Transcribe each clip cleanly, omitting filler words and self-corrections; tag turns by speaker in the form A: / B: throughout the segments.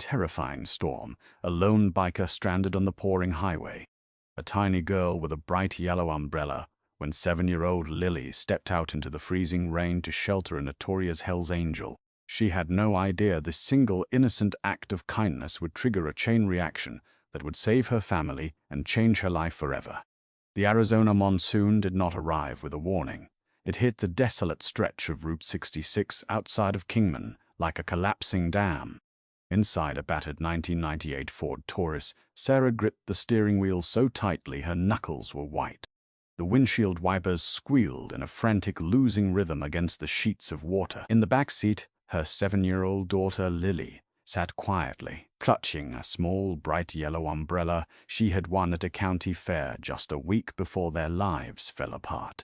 A: terrifying storm, a lone biker stranded on the pouring highway. A tiny girl with a bright yellow umbrella, when 7-year-old Lily stepped out into the freezing rain to shelter a notorious Hell's Angel. She had no idea this single innocent act of kindness would trigger a chain reaction that would save her family and change her life forever. The Arizona monsoon did not arrive with a warning. It hit the desolate stretch of Route 66 outside of Kingman like a collapsing dam. Inside a battered 1998 Ford Taurus, Sarah gripped the steering wheel so tightly her knuckles were white. The windshield wipers squealed in a frantic losing rhythm against the sheets of water. In the back seat, her 7-year-old daughter Lily sat quietly, clutching a small, bright yellow umbrella she had won at a county fair just a week before their lives fell apart.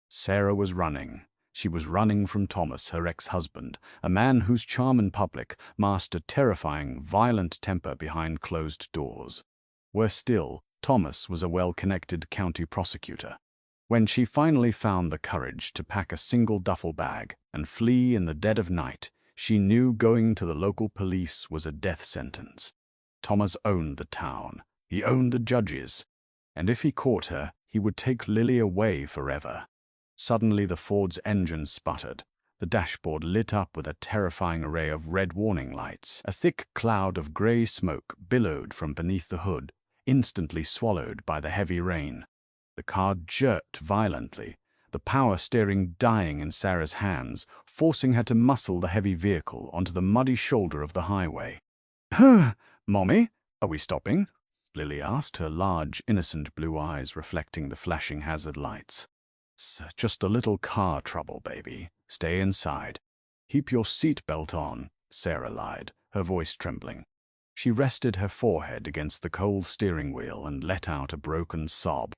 A: Sarah was running. She was running from Thomas, her ex-husband, a man whose charm in public masked a terrifying, violent temper behind closed doors. Worse still, Thomas was a well-connected county prosecutor. When she finally found the courage to pack a single duffel bag and flee in the dead of night, she knew going to the local police was a death sentence. Thomas owned the town. He owned the judges. And if he caught her, he would take Lily away forever. Suddenly the Ford's engine sputtered. The dashboard lit up with a terrifying array of red warning lights. A thick cloud of gray smoke billowed from beneath the hood, instantly swallowed by the heavy rain. The car jerked violently, the power steering dying in Sarah's hands, forcing her to muscle the heavy vehicle onto the muddy shoulder of the highway. "Mommy, are we stopping?" Lily asked, her large, innocent blue eyes reflecting the flashing hazard lights. "Just a little car trouble, baby. Stay inside." "Keep your seatbelt on," Sarah lied, her voice trembling. She rested her forehead against the cold steering wheel and let out a broken sob.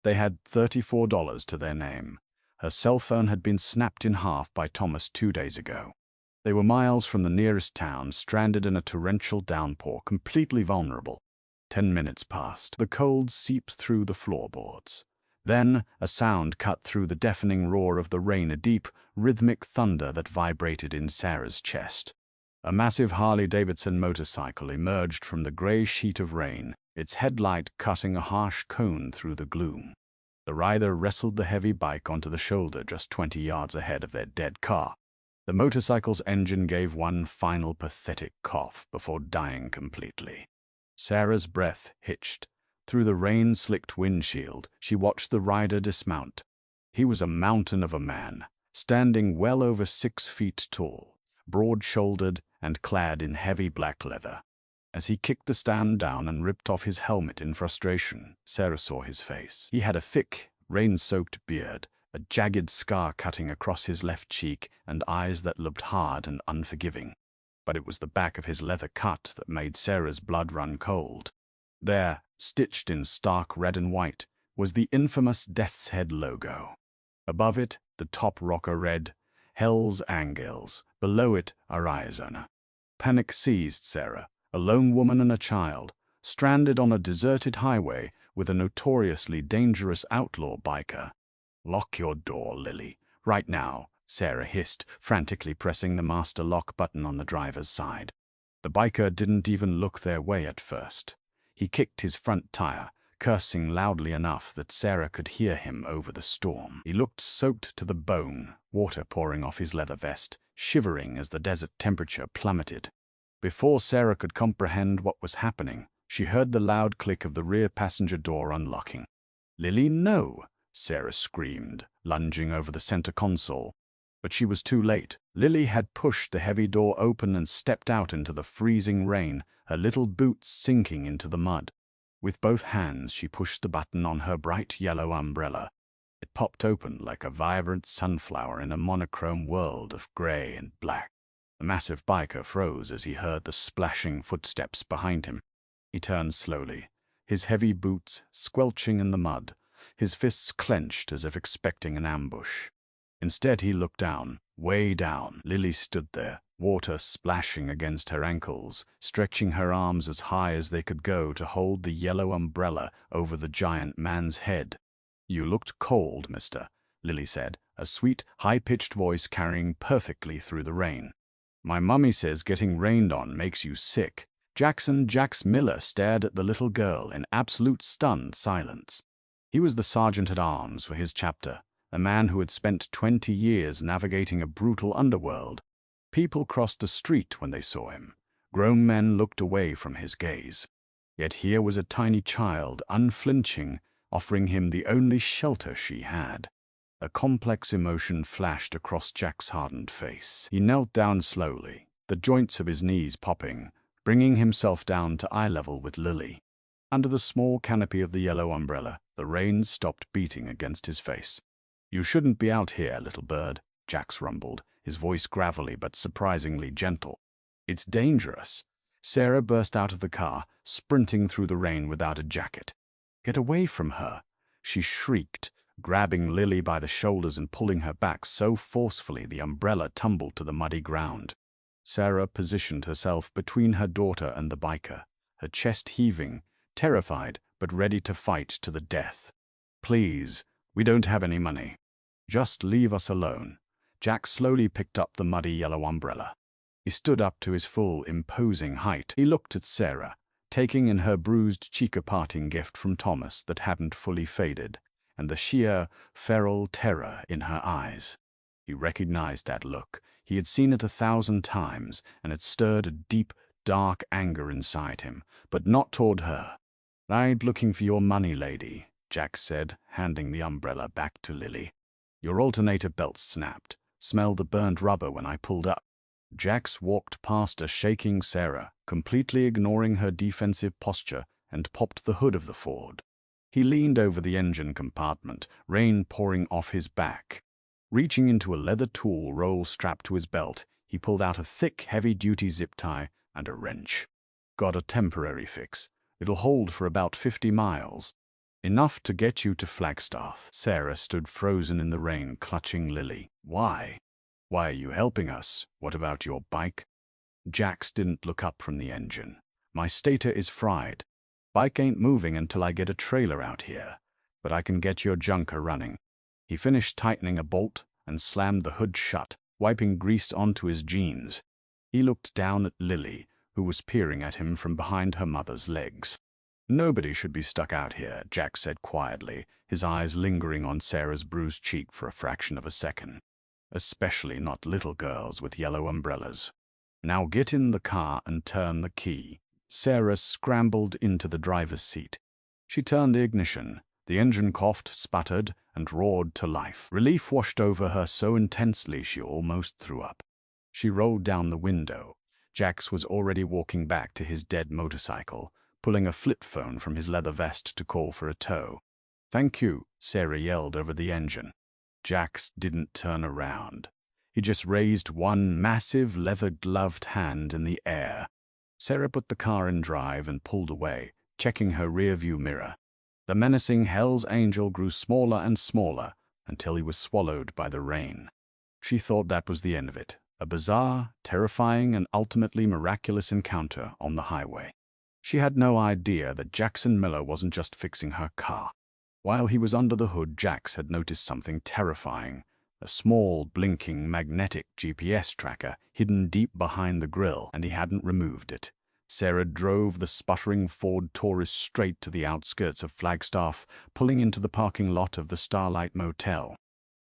A: They had $34 to their name. Her cell phone had been snapped in half by Thomas 2 days ago. They were miles from the nearest town, stranded in a torrential downpour, completely vulnerable. 10 minutes passed. The cold seeped through the floorboards. Then a sound cut through the deafening roar of the rain, a deep, rhythmic thunder that vibrated in Sarah's chest. A massive Harley-Davidson motorcycle emerged from the gray sheet of rain, its headlight cutting a harsh cone through the gloom. The rider wrestled the heavy bike onto the shoulder just 20 yards ahead of their dead car. The motorcycle's engine gave one final pathetic cough before dying completely. Sarah's breath hitched. Through the rain-slicked windshield, she watched the rider dismount. He was a mountain of a man, standing well over 6 feet tall, broad-shouldered and clad in heavy black leather. As he kicked the stand down and ripped off his helmet in frustration, Sarah saw his face. He had a thick, rain-soaked beard, a jagged scar cutting across his left cheek, and eyes that looked hard and unforgiving. But it was the back of his leather cut that made Sarah's blood run cold. There, stitched in stark red and white, was the infamous Death's Head logo. Above it, the top rocker read, "Hell's Angels." Below it, Arizona. Panic seized Sarah, a lone woman and a child, stranded on a deserted highway with a notoriously dangerous outlaw biker. "Lock your door, Lily, right now," Sarah hissed, frantically pressing the master lock button on the driver's side. The biker didn't even look their way at first. He kicked his front tire, cursing loudly enough that Sarah could hear him over the storm. He looked soaked to the bone, water pouring off his leather vest, shivering as the desert temperature plummeted. Before Sarah could comprehend what was happening, she heard the loud click of the rear passenger door unlocking. "Lily, no!" Sarah screamed, lunging over the center console. But she was too late. Lily had pushed the heavy door open and stepped out into the freezing rain, her little boots sinking into the mud. With both hands, she pushed the button on her bright yellow umbrella. It popped open like a vibrant sunflower in a monochrome world of gray and black. The massive biker froze as he heard the splashing footsteps behind him. He turned slowly, his heavy boots squelching in the mud, his fists clenched as if expecting an ambush. Instead, he looked down, way down. Lily stood there, water splashing against her ankles, stretching her arms as high as they could go to hold the yellow umbrella over the giant man's head. "You looked cold, mister," Lily said, a sweet, high-pitched voice carrying perfectly through the rain. "My mummy says getting rained on makes you sick," Jax Miller stared at the little girl in absolute stunned silence. He was the sergeant-at-arms for his chapter, a man who had spent 20 years navigating a brutal underworld. People crossed the street when they saw him. Grown men looked away from his gaze. Yet here was a tiny child, unflinching, offering him the only shelter she had. A complex emotion flashed across Jack's hardened face. He knelt down slowly, the joints of his knees popping, bringing himself down to eye level with Lily. Under the small canopy of the yellow umbrella, the rain stopped beating against his face. "You shouldn't be out here, little bird," Jax rumbled, his voice gravelly but surprisingly gentle. "It's dangerous." Sarah burst out of the car, sprinting through the rain without a jacket. "Get away from her," she shrieked, grabbing Lily by the shoulders and pulling her back so forcefully the umbrella tumbled to the muddy ground. Sarah positioned herself between her daughter and the biker, her chest heaving, terrified but ready to fight to the death. "Please, we don't have any money. Just leave us alone." Jack slowly picked up the muddy yellow umbrella. He stood up to his full, imposing height. He looked at Sarah, taking in her bruised cheek a parting gift from Thomas that hadn't fully faded, and the sheer, feral terror in her eyes. He recognized that look. He had seen it 1,000 times, and it stirred a deep, dark anger inside him, but not toward her. "I ain't looking for your money, lady," Jack said, handing the umbrella back to Lily. "Your alternator belt snapped. Smelled the burned rubber when I pulled up." Jax walked past a shaking Sarah, completely ignoring her defensive posture, and popped the hood of the Ford. He leaned over the engine compartment, rain pouring off his back. Reaching into a leather tool roll strapped to his belt, he pulled out a thick, heavy-duty zip tie and a wrench. "Got a temporary fix. It'll hold for about 50 miles. Enough to get you to Flagstaff." Sarah stood frozen in the rain, clutching Lily. "Why? Why are you helping us? What about your bike?" Jax didn't look up from the engine. "My stator is fried. Bike ain't moving until I get a trailer out here, but I can get your junker running." He finished tightening a bolt and slammed the hood shut, wiping grease onto his jeans. He looked down at Lily, who was peering at him from behind her mother's legs. "Nobody should be stuck out here," Jack said quietly, his eyes lingering on Sarah's bruised cheek for a fraction of a second. "Especially not little girls with yellow umbrellas. Now get in the car and turn the key." Sarah scrambled into the driver's seat. She turned the ignition. The engine coughed, sputtered, and roared to life. Relief washed over her so intensely she almost threw up. She rolled down the window. Jax was already walking back to his dead motorcycle, pulling a flip phone from his leather vest to call for a tow. "Thank you," Sarah yelled over the engine. Jax didn't turn around. He just raised one massive leather-gloved hand in the air. Sarah put the car in drive and pulled away, checking her rearview mirror. The menacing Hell's Angel grew smaller and smaller until he was swallowed by the rain. She thought that was the end of it, a bizarre, terrifying, and ultimately miraculous encounter on the highway. She had no idea that Jackson Miller wasn't just fixing her car. While he was under the hood, Jax had noticed something terrifying, a small, blinking, magnetic GPS tracker hidden deep behind the grille, and he hadn't removed it. Sarah drove the sputtering Ford Taurus straight to the outskirts of Flagstaff, pulling into the parking lot of the Starlight Motel.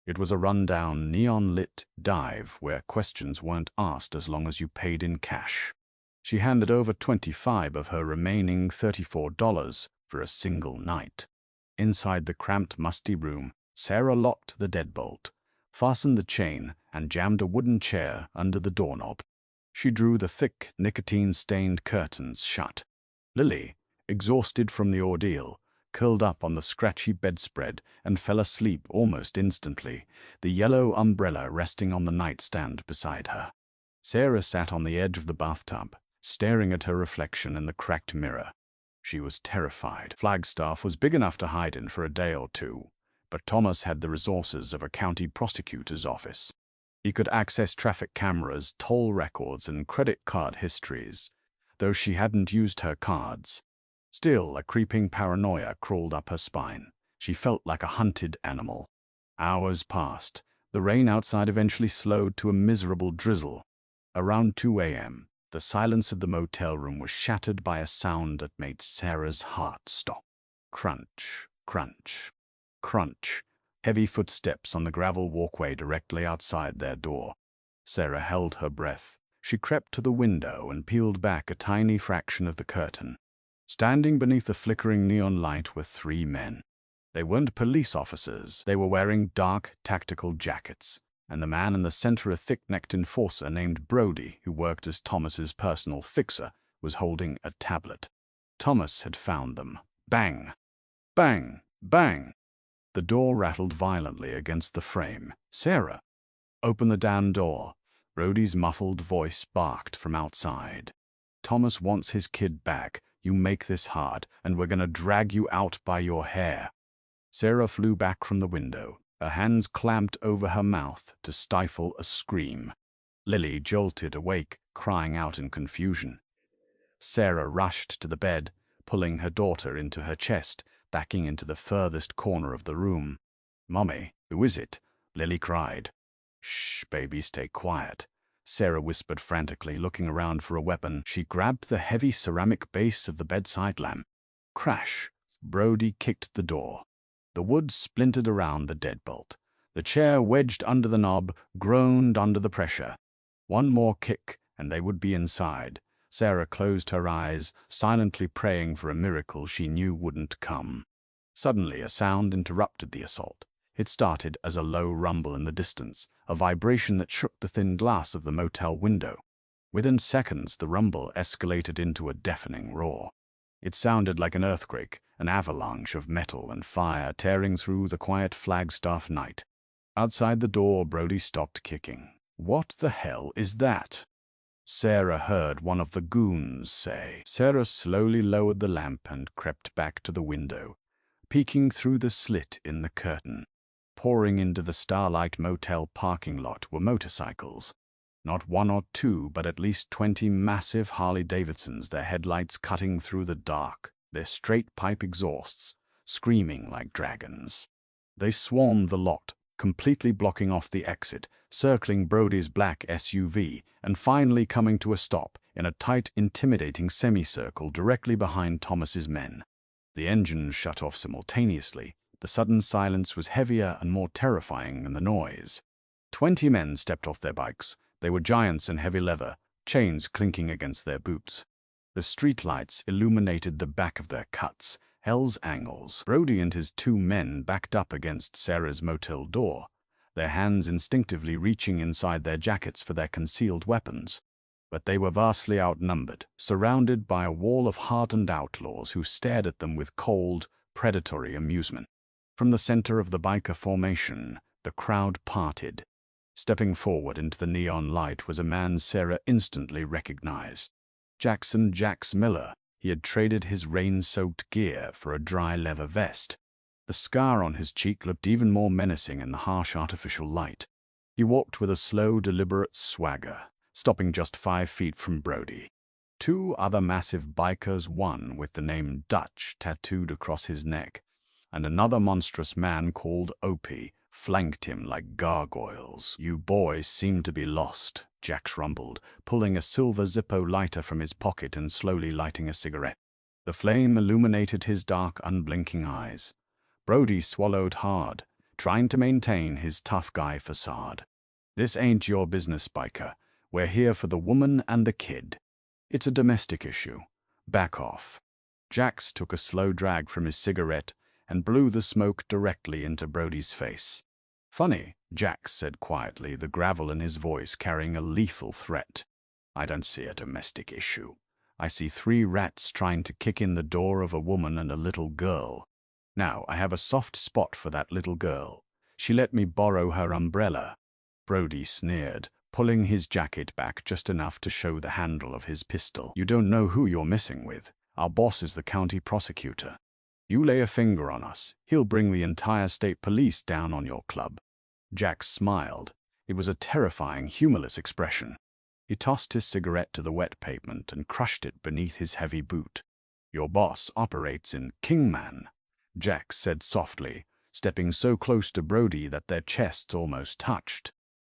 A: It was a rundown, neon-lit dive where questions weren't asked as long as you paid in cash. She handed over $25 of her remaining $34 for a single night. Inside the cramped, musty room, Sarah locked the deadbolt, fastened the chain, and jammed a wooden chair under the doorknob. She drew the thick, nicotine-stained curtains shut. Lily, exhausted from the ordeal, curled up on the scratchy bedspread and fell asleep almost instantly, the yellow umbrella resting on the nightstand beside her. Sarah sat on the edge of the bathtub, staring at her reflection in the cracked mirror. She was terrified. Flagstaff was big enough to hide in for a day or two, but Thomas had the resources of a county prosecutor's office. He could access traffic cameras, toll records, and credit card histories, though she hadn't used her cards. Still, a creeping paranoia crawled up her spine. She felt like a hunted animal. Hours passed. The rain outside eventually slowed to a miserable drizzle. Around 2 a.m., The silence of the motel room was shattered by a sound that made Sarah's heart stop. Crunch, crunch, crunch. Heavy footsteps on the gravel walkway directly outside their door. Sarah held her breath. She crept to the window and peeled back a tiny fraction of the curtain. Standing beneath the flickering neon light were three men. They weren't police officers. They were wearing dark, tactical jackets. And the man in the center, a thick-necked enforcer named Brody, who worked as Thomas's personal fixer, was holding a tablet. Thomas had found them. Bang! Bang! Bang! The door rattled violently against the frame. "Sarah! Open the damn door!" Brody's muffled voice barked from outside. "Thomas wants his kid back. You make this hard, and we're gonna drag you out by your hair." Sarah flew back from the window, her hands clamped over her mouth to stifle a scream. Lily jolted awake, crying out in confusion. Sarah rushed to the bed, pulling her daughter into her chest, backing into the furthest corner of the room. "Mommy, who is it?" Lily cried. "Shh, baby, stay quiet," Sarah whispered frantically, looking around for a weapon. She grabbed the heavy ceramic base of the bedside lamp. Crash! Brody kicked the door. The wood splintered around the deadbolt. The chair, wedged under the knob, groaned under the pressure. One more kick, and they would be inside. Sarah closed her eyes, silently praying for a miracle she knew wouldn't come. Suddenly, a sound interrupted the assault. It started as a low rumble in the distance, a vibration that shook the thin glass of the motel window. Within seconds, the rumble escalated into a deafening roar. It sounded like an earthquake, an avalanche of metal and fire tearing through the quiet Flagstaff night. Outside the door, Brody stopped kicking. "What the hell is that?" Sarah heard one of the goons say. Sarah slowly lowered the lamp and crept back to the window, peeking through the slit in the curtain. Pouring into the Starlight Motel parking lot were motorcycles. Not one or two, but at least 20 massive Harley-Davidsons, their headlights cutting through the dark, their straight-pipe exhausts screaming like dragons. They swarmed the lot, completely blocking off the exit, circling Brody's black SUV, and finally coming to a stop in a tight, intimidating semicircle directly behind Thomas's men. The engines shut off simultaneously. The sudden silence was heavier and more terrifying than the noise. 20 men stepped off their bikes. They were giants in heavy leather, chains clinking against their boots. The streetlights illuminated the back of their cuts, Hell's Angles. Brody and his two men backed up against Sarah's motel door, their hands instinctively reaching inside their jackets for their concealed weapons. But they were vastly outnumbered, surrounded by a wall of hardened outlaws who stared at them with cold, predatory amusement. From the center of the biker formation, the crowd parted. Stepping forward into the neon light was a man Sarah instantly recognized. Jackson "Jax" Miller. He had traded his rain-soaked gear for a dry leather vest. The scar on his cheek looked even more menacing in the harsh artificial light. He walked with a slow, deliberate swagger, stopping just 5 feet from Brody. Two other massive bikers, one with the name Dutch tattooed across his neck, and another monstrous man called Opie, flanked him like gargoyles. "You boys seem to be lost," Jax rumbled, pulling a silver Zippo lighter from his pocket and slowly lighting a cigarette. The flame illuminated his dark, unblinking eyes. Brody swallowed hard, trying to maintain his tough guy facade. "This ain't your business, biker. We're here for the woman and the kid. It's a domestic issue. Back off." Jax took a slow drag from his cigarette and blew the smoke directly into Brody's face. "Funny," Jax said quietly, the gravel in his voice carrying a lethal threat. "I don't see a domestic issue. I see 3 rats trying to kick in the door of a woman and a little girl. Now, I have a soft spot for that little girl. She let me borrow her umbrella." Brody sneered, pulling his jacket back just enough to show the handle of his pistol. "You don't know who you're messing with. Our boss is the county prosecutor. You lay a finger on us, he'll bring the entire state police down on your club." Jax smiled. It was a terrifying, humorless expression. He tossed his cigarette to the wet pavement and crushed it beneath his heavy boot. "Your boss operates in Kingman," Jax said softly, stepping so close to Brody that their chests almost touched.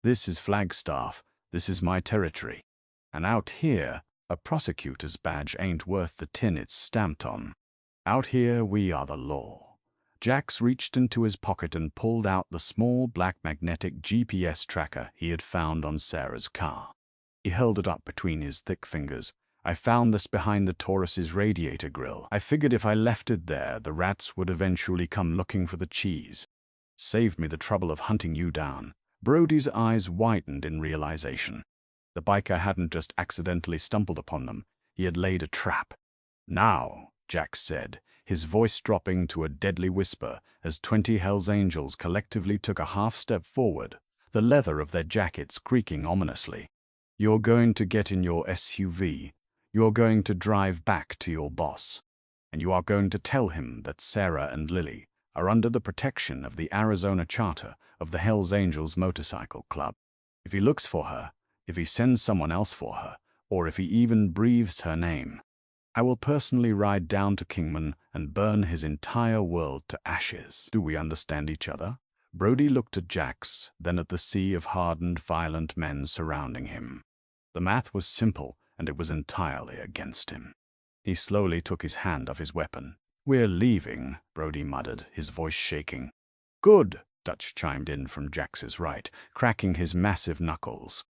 A: "This is Flagstaff. This is my territory. And out here, a prosecutor's badge ain't worth the tin it's stamped on. Out here, we are the law. Jax reached into his pocket and pulled out the small black magnetic GPS tracker he had found on Sarah's car. He held it up between his thick fingers. I found this behind the Taurus's radiator grill. I figured if I left it there, the rats would eventually come looking for the cheese. Saved me the trouble of hunting you down. Brody's eyes widened in realization. The biker hadn't just accidentally stumbled upon them. He had laid a trap. Now, Jax said, his voice dropping to a deadly whisper as 20 Hell's Angels collectively took a half-step forward, the leather of their jackets creaking ominously. You're going to get in your SUV. You're going to drive back to your boss. And you are going to tell him that Sarah and Lily are under the protection of the Arizona charter of the Hells Angels Motorcycle Club. If he looks for her, if he sends someone else for her, or if he even breathes her name, I will personally ride down to Kingman and burn his entire world to ashes. Do we understand each other? Brody looked at Jax, then at the sea of hardened, violent men surrounding him. The math was simple, and it was entirely against him. He slowly took his hand off his weapon. "We're leaving," Brody muttered, his voice shaking. "Good," Dutch chimed in from Jax's right, cracking his massive knuckles.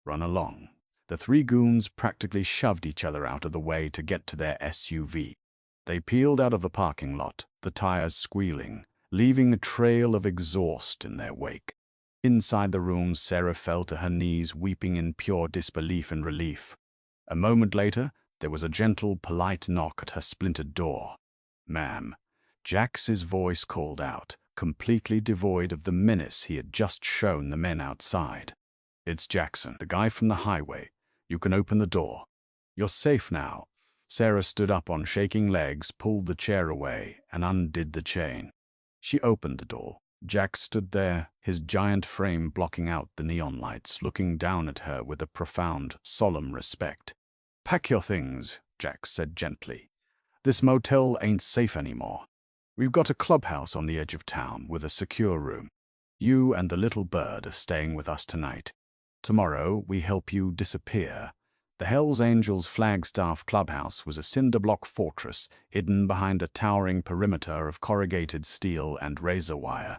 A: "Run along." The three goons practically shoved each other out of the way to get to their SUV. They peeled out of the parking lot, the tires squealing, leaving a trail of exhaust in their wake. Inside the room, Sarah fell to her knees, weeping in pure disbelief and relief. A moment later, there was a gentle, polite knock at her splintered door. "Ma'am," Jax's voice called out, completely devoid of the menace he had just shown the men outside. "It's Jackson, the guy from the highway. You can open the door. You're safe now." Sarah stood up on shaking legs, pulled the chair away, and undid the chain. She opened the door. Jax stood there, his giant frame blocking out the neon lights, looking down at her with a profound, solemn respect. "Pack your things," Jax said gently. "This motel ain't safe anymore. We've got a clubhouse on the edge of town with a secure room. You and the little bird are staying with us tonight. Tomorrow, we help you disappear." The Hells Angels Flagstaff Clubhouse was a cinder-block fortress hidden behind a towering perimeter of corrugated steel and razor wire.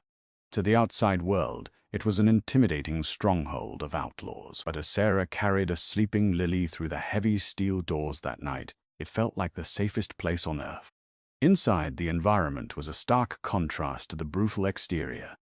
A: To the outside world, it was an intimidating stronghold of outlaws. But as Sarah carried a sleeping Lily through the heavy steel doors that night, it felt like the safest place on earth. Inside, the environment was a stark contrast to the brutal exterior.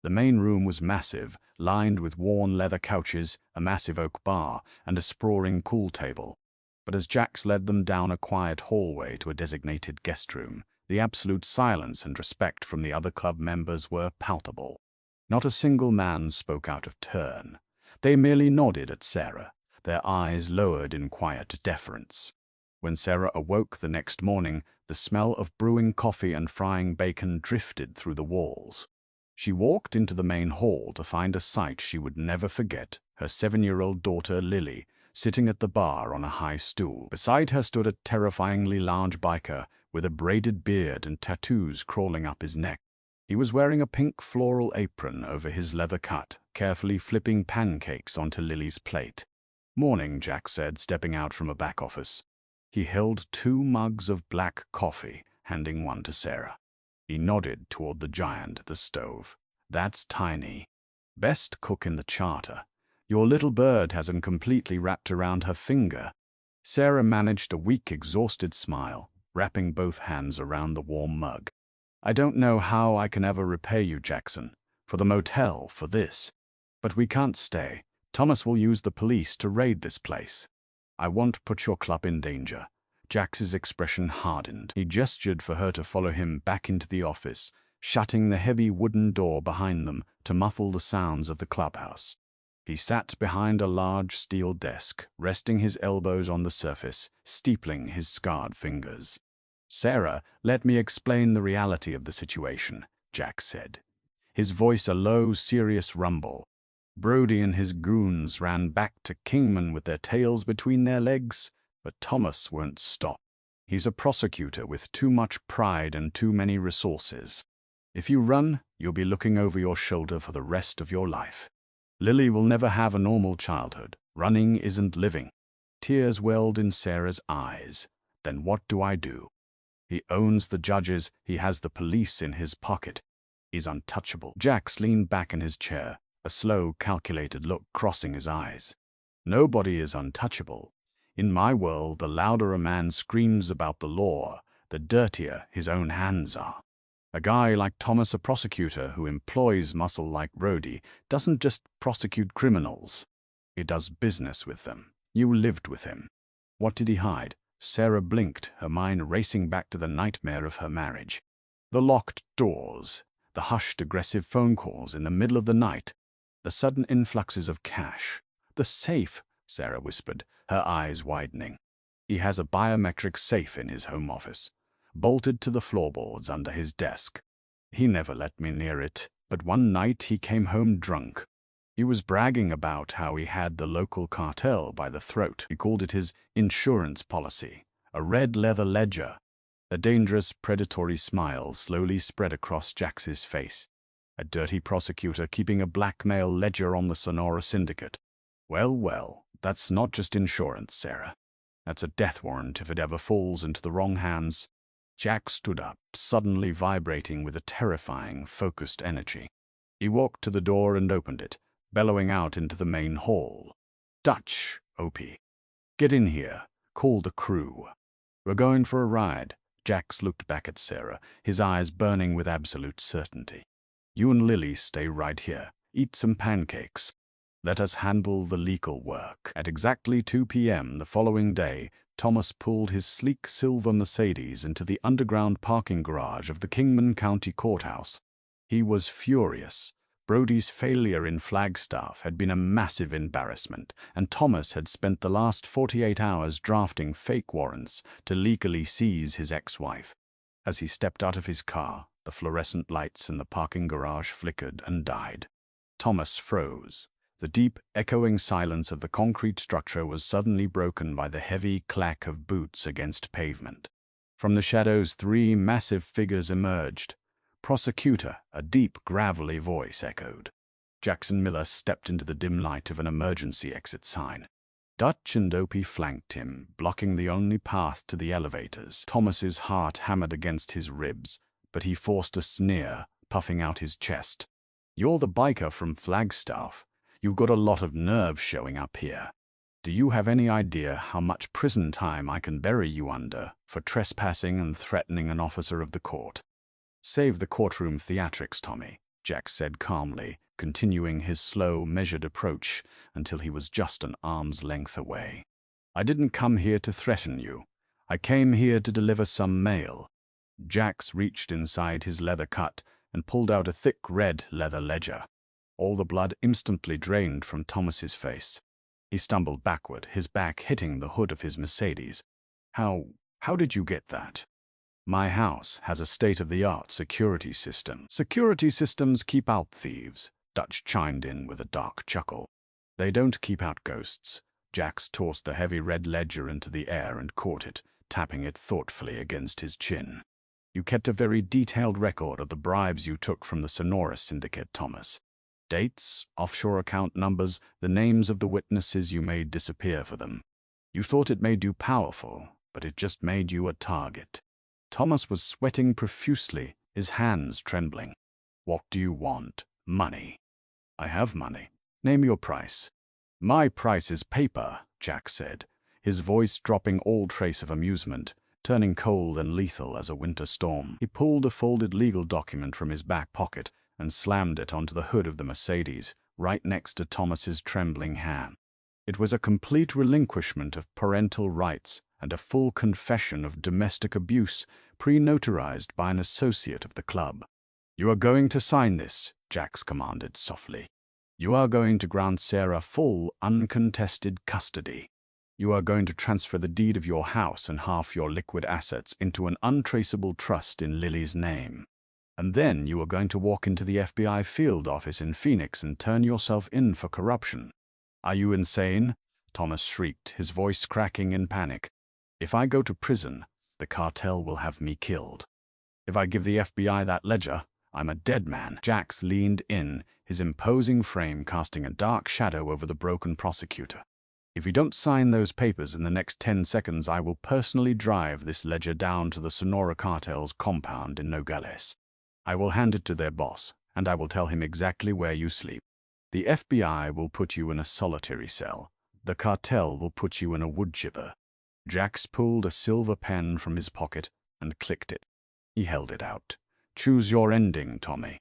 A: The main room was massive, lined with worn leather couches, a massive oak bar, and a sprawling pool table. But as Jax led them down a quiet hallway to a designated guest room, the absolute silence and respect from the other club members were palpable. Not a single man spoke out of turn. They merely nodded at Sarah, their eyes lowered in quiet deference. When Sarah awoke the next morning, the smell of brewing coffee and frying bacon drifted through the walls. She walked into the main hall to find a sight she would never forget, her 7-year-old daughter Lily, sitting at the bar on a high stool. Beside her stood a terrifyingly large biker with a braided beard and tattoos crawling up his neck. He was wearing a pink floral apron over his leather cut, carefully flipping pancakes onto Lily's plate. "Morning," Jack said, stepping out from a back office. He held 2 mugs of black coffee, handing one to Sarah. He nodded toward the giant at the stove. "That's Tiny. Best cook in the charter. Your little bird hasn't completely wrapped around her finger." Sarah managed a weak, exhausted smile, wrapping both hands around the warm mug. "I don't know how I can ever repay you, Jackson. For the motel, for this. But we can't stay. Thomas will use the police to raid this place. I won't put your club in danger." Jax's expression hardened. He gestured for her to follow him back into the office, shutting the heavy wooden door behind them to muffle the sounds of the clubhouse. He sat behind a large steel desk, resting his elbows on the surface, steepling his scarred fingers. "Sarah, let me explain the reality of the situation," Jax said, his voice a low, serious rumble. Brody and his goons ran back to Kingman with their tails between their legs, but Thomas won't stop. He's a prosecutor with too much pride and too many resources. If you run, you'll be looking over your shoulder for the rest of your life. Lily will never have a normal childhood. Running isn't living. Tears welled in Sarah's eyes. Then what do I do? He owns the judges, he has the police in his pocket. He's untouchable. Jax leaned back in his chair, a slow, calculated look crossing his eyes. Nobody is untouchable. In my world, the louder a man screams about the law, the dirtier his own hands are. A guy like Thomas, a prosecutor who employs muscle like Rhodey, doesn't just prosecute criminals. He does business with them. You lived with him. What did he hide? Sarah blinked, her mind racing back to the nightmare of her marriage. The locked doors, the hushed aggressive phone calls in the middle of the night, the sudden influxes of cash. The safe, Sarah whispered, her eyes widening. He has a biometric safe in his home office, bolted to the floorboards under his desk. He never let me near it, but one night he came home drunk. He was bragging about how he had the local cartel by the throat. He called it his insurance policy, a red leather ledger. A dangerous, predatory smile slowly spread across Jax's face. A dirty prosecutor keeping a blackmail ledger on the Sonora syndicate. Well, that's not just insurance, Sarah. That's a death warrant if it ever falls into the wrong hands. Jax stood up, suddenly vibrating with a terrifying, focused energy. He walked to the door and opened it, bellowing out into the main hall. "Dutch, OP. Get in here. Call the crew. We're going for a ride." Jax looked back at Sarah, his eyes burning with absolute certainty. "You and Lily stay right here. Eat some pancakes. Let us handle the legal work." At exactly 2 p.m. the following day, Thomas pulled his sleek silver Mercedes into the underground parking garage of the Kingman County Courthouse. He was furious. Brody's failure in Flagstaff had been a massive embarrassment, and Thomas had spent the last 48 hours drafting fake warrants to legally seize his ex-wife. As he stepped out of his car, the fluorescent lights in the parking garage flickered and died. Thomas froze. The deep, echoing silence of the concrete structure was suddenly broken by the heavy clack of boots against pavement. From the shadows, 3 massive figures emerged. "Prosecutor," a deep, gravelly voice echoed. Jackson Miller stepped into the dim light of an emergency exit sign. Dutch and Opie flanked him, blocking the only path to the elevators. Thomas's heart hammered against his ribs, but he forced a sneer, puffing out his chest. "You're the biker from Flagstaff. You've got a lot of nerve showing up here. Do you have any idea how much prison time I can bury you under for trespassing and threatening an officer of the court?" "Save the courtroom theatrics, Tommy," Jack said calmly, continuing his slow, measured approach until he was just an arm's length away. "I didn't come here to threaten you. I came here to deliver some mail." Jax reached inside his leather cut and pulled out a thick red leather ledger. All the blood instantly drained from Thomas's face. He stumbled backward, his back hitting the hood of his Mercedes. How did you get that?" "My house has a state-of-the-art security system." "Security systems keep out thieves," Dutch chimed in with a dark chuckle. "They don't keep out ghosts." Jax tossed the heavy red ledger into the air and caught it, tapping it thoughtfully against his chin. "You kept a very detailed record of the bribes you took from the Sonora syndicate, Thomas. Dates, offshore account numbers, the names of the witnesses you made disappear for them. You thought it made you powerful, but it just made you a target." Thomas was sweating profusely, his hands trembling. "What do you want?" "Money." "I have money. Name your price." "My price is paper," Jack said, his voice dropping all trace of amusement, turning cold and lethal as a winter storm. He pulled a folded legal document from his back pocket and slammed it onto the hood of the Mercedes, right next to Thomas's trembling hand. It was a complete relinquishment of parental rights and a full confession of domestic abuse, pre-notarized by an associate of the club. "You are going to sign this," Jax commanded softly. "You are going to grant Sarah full, uncontested custody. You are going to transfer the deed of your house and half your liquid assets into an untraceable trust in Lily's name. And then you are going to walk into the FBI field office in Phoenix and turn yourself in for corruption." "Are you insane?" Thomas shrieked, his voice cracking in panic. "If I go to prison, the cartel will have me killed. If I give the FBI that ledger, I'm a dead man." Jax leaned in, his imposing frame casting a dark shadow over the broken prosecutor. If you don't sign those papers in the next 10 seconds, I will personally drive this ledger down to the Sonora Cartel's compound in Nogales. I will hand it to their boss, and I will tell him exactly where you sleep. The FBI will put you in a solitary cell. The cartel will put you in a wood chipper." Jax pulled a silver pen from his pocket and clicked it. He held it out. "Choose your ending, Tommy."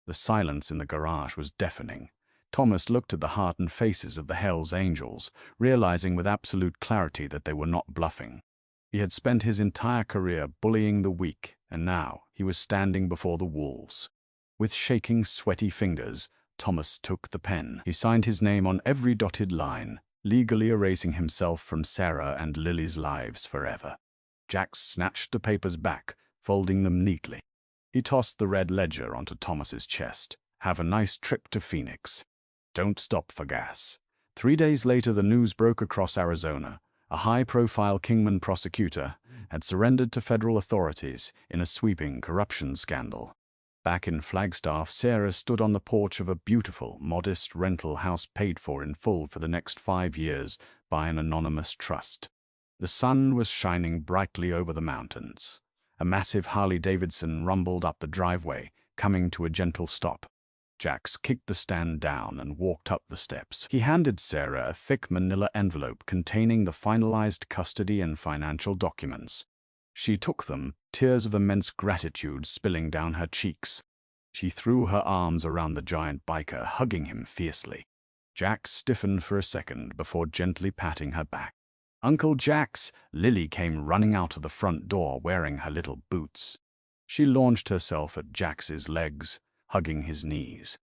A: The silence in the garage was deafening. Thomas looked at the heartened faces of the Hells Angels, realizing with absolute clarity that they were not bluffing. He had spent his entire career bullying the weak, and now he was standing before the wolves. With shaking, sweaty fingers, Thomas took the pen. He signed his name on every dotted line, legally erasing himself from Sarah and Lily's lives forever. Jax snatched the papers back, folding them neatly. He tossed the red ledger onto Thomas's chest. "Have a nice trip to Phoenix. Don't stop for gas." 3 days later, the news broke across Arizona. A high-profile Kingman prosecutor had surrendered to federal authorities in a sweeping corruption scandal. Back in Flagstaff, Sarah stood on the porch of a beautiful, modest rental house paid for in full for the next 5 years by an anonymous trust. The sun was shining brightly over the mountains. A massive Harley-Davidson rumbled up the driveway, coming to a gentle stop. Jax kicked the stand down and walked up the steps. He handed Sarah a thick manila envelope containing the finalized custody and financial documents. She took them, tears of immense gratitude spilling down her cheeks. She threw her arms around the giant biker, hugging him fiercely. Jax stiffened for a second before gently patting her back. "Uncle Jax!" Lily came running out of the front door wearing her little boots. She launched herself at Jax's legs, hugging his knees.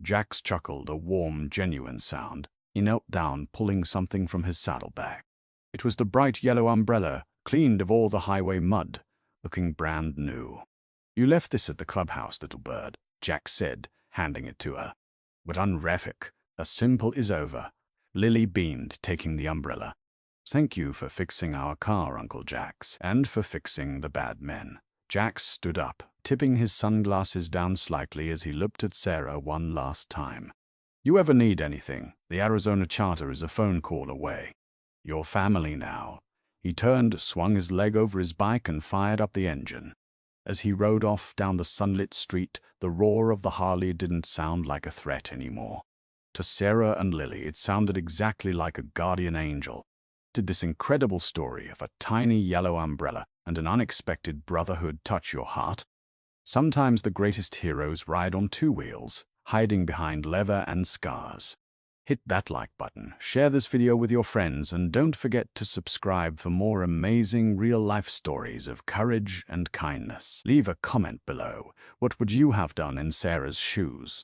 A: Jax chuckled, a warm, genuine sound. He knelt down, pulling something from his saddlebag. It was the bright yellow umbrella, cleaned of all the highway mud, looking brand new. "You left this at the clubhouse, little bird," Jax said, handing it to her. "But unreffic, a simple is over." Lily beamed, taking the umbrella. "Thank you for fixing our car, Uncle Jax, and for fixing the bad men." Jax stood up, tipping his sunglasses down slightly as he looked at Sarah one last time. "You ever need anything, the Arizona Charter is a phone call away. Your family now." He turned, swung his leg over his bike, and fired up the engine. As he rode off down the sunlit street, the roar of the Harley didn't sound like a threat anymore. To Sarah and Lily, it sounded exactly like a guardian angel. Did this incredible story of a tiny yellow umbrella and an unexpected brotherhood touch your heart? Sometimes the greatest heroes ride on 2 wheels, hiding behind leather and scars. Hit that like button, share this video with your friends, and don't forget to subscribe for more amazing real-life stories of courage and kindness. Leave a comment below. What would you have done in Sarah's shoes?